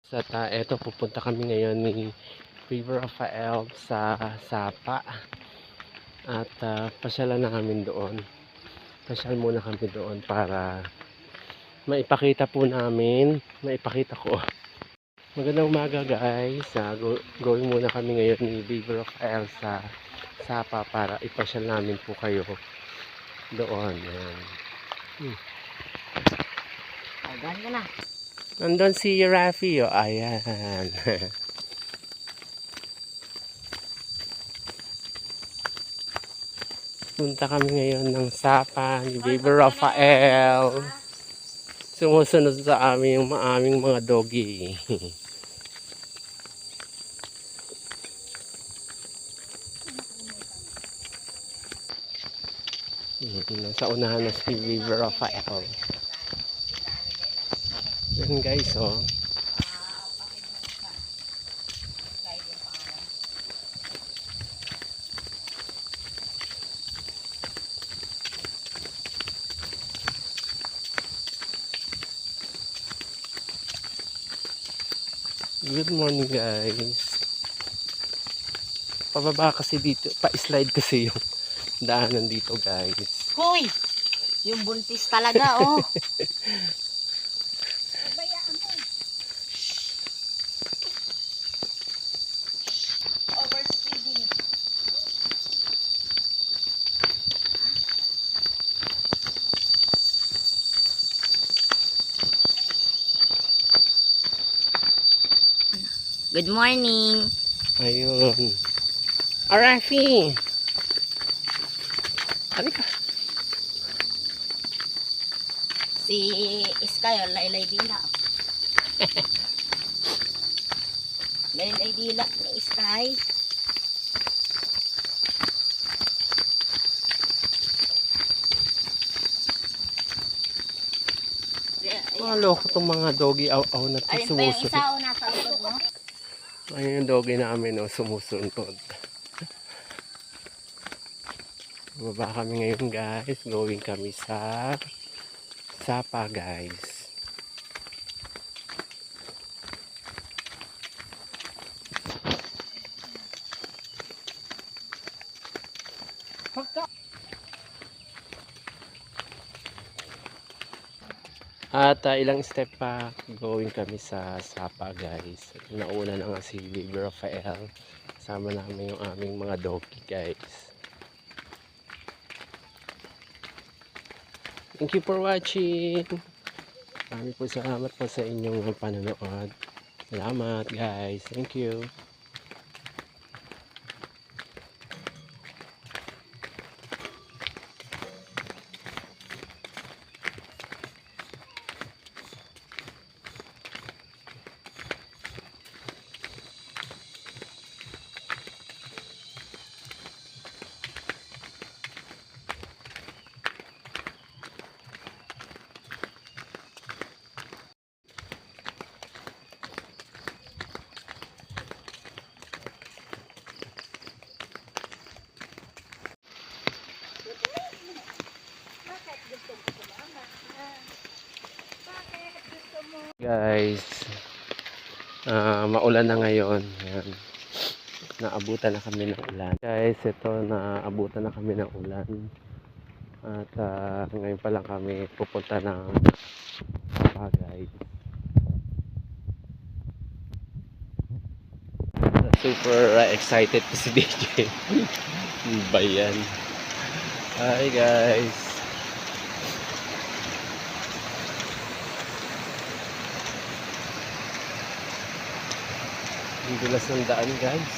Eto pupunta kami ngayon ni River Rafael sa Sapa at pasyalan na kami doon. Pasyal muna kami doon para maipakita ko. Magandang umaga guys. Going muna kami ngayon ni River Rafael sa Sapa para ipasyal namin po kayo doon. Ayan. Ayan ka na. Nandun si Rafi, oh. Ayan. Punta kami ngayon ng Sapa ni Baby Rafael. Sumusunod sa amin yung aming mga doggy. Nasa unahan na si Baby Rafael. Yan guys, oh. Good morning guys. Pababa kasi dito, pa-slide kasi yung daanan dito guys. Hoy! Yung buntis talaga, oh. Overspeeding. Good morning. Ayun. Arafi! Halika. Si Sky, oh, laylay dila. Laylay dila ni Sky. Loko tong mga doggy aw na Ayun pa yung sumusunod. isa, oh, nasa likod mo. Ayun yung doggy namin, oh, sumusunod. Baba kami ngayon guys. Going kami sa Sapa guys. At ilang step pa going kami sa Sapa guys. Nauna na nga si Baby Rafael. Kasama namin yung aming mga doggy guys. Thank you for watching. Maraming po salamat po sa inyong panonood. Salamat guys. Thank you. Guys, maulan na ngayon. Ayan. Naabutan na kami ng ulan. Guys, ito naabutan na kami ng ulan. At ngayon pa lang kami pupunta ng Sapa guys. Super excited po si DJ. Bayan. Hi guys. Ang dulas ng daan guys.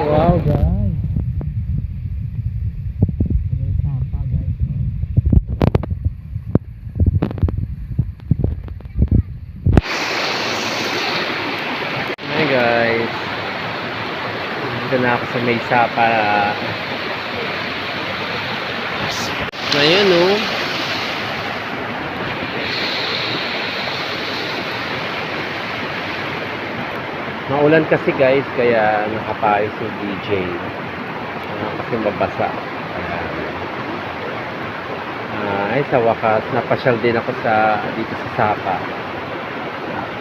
Wow guys. Sapa guys. Hi guys. Dito na ako sa may Sapa. Ngayon oh. Maulan kasi guys, kaya nakapayos yung DJ. Kasi mabasa. Ay sa wakas, napasyal din ako dito sa Sapa.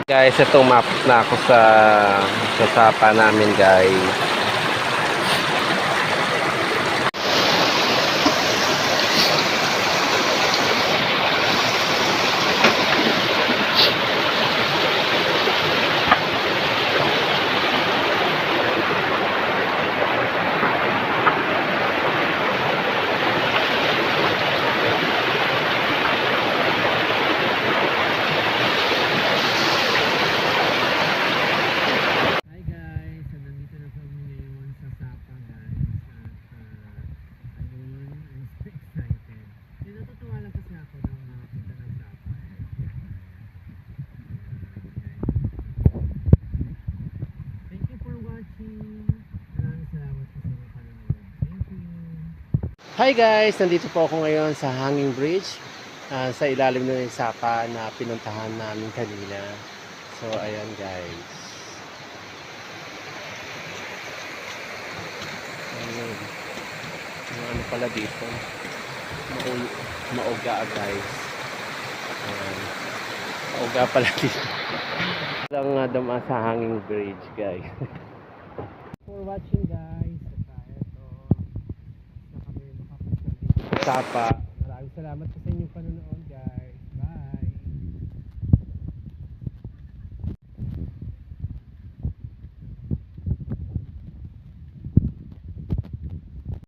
Guys, ito umabot na ako sa sapa namin guys. Hi guys, so nandito na kami ngayon sa Sapa guys at ayun, I'm so excited. Natutuwa lang kasi ako nung makapunta ng Sapa Thank you for watching. Maraming salamat po sa mga panonood. Thank you. Hi guys, nandito po ako ngayon sa Hanging Bridge. Sa ilalim ng sapa na pinuntahan namin kanina. So ayan guys. Ayun. Yung ano pala dito. Mauga guys. Ayan. Mauga pala dito. Lang dama sa Hanging Bridge guys. For watching guys. At ito, na kami makapunta dito. Sapa. Maraming salamat po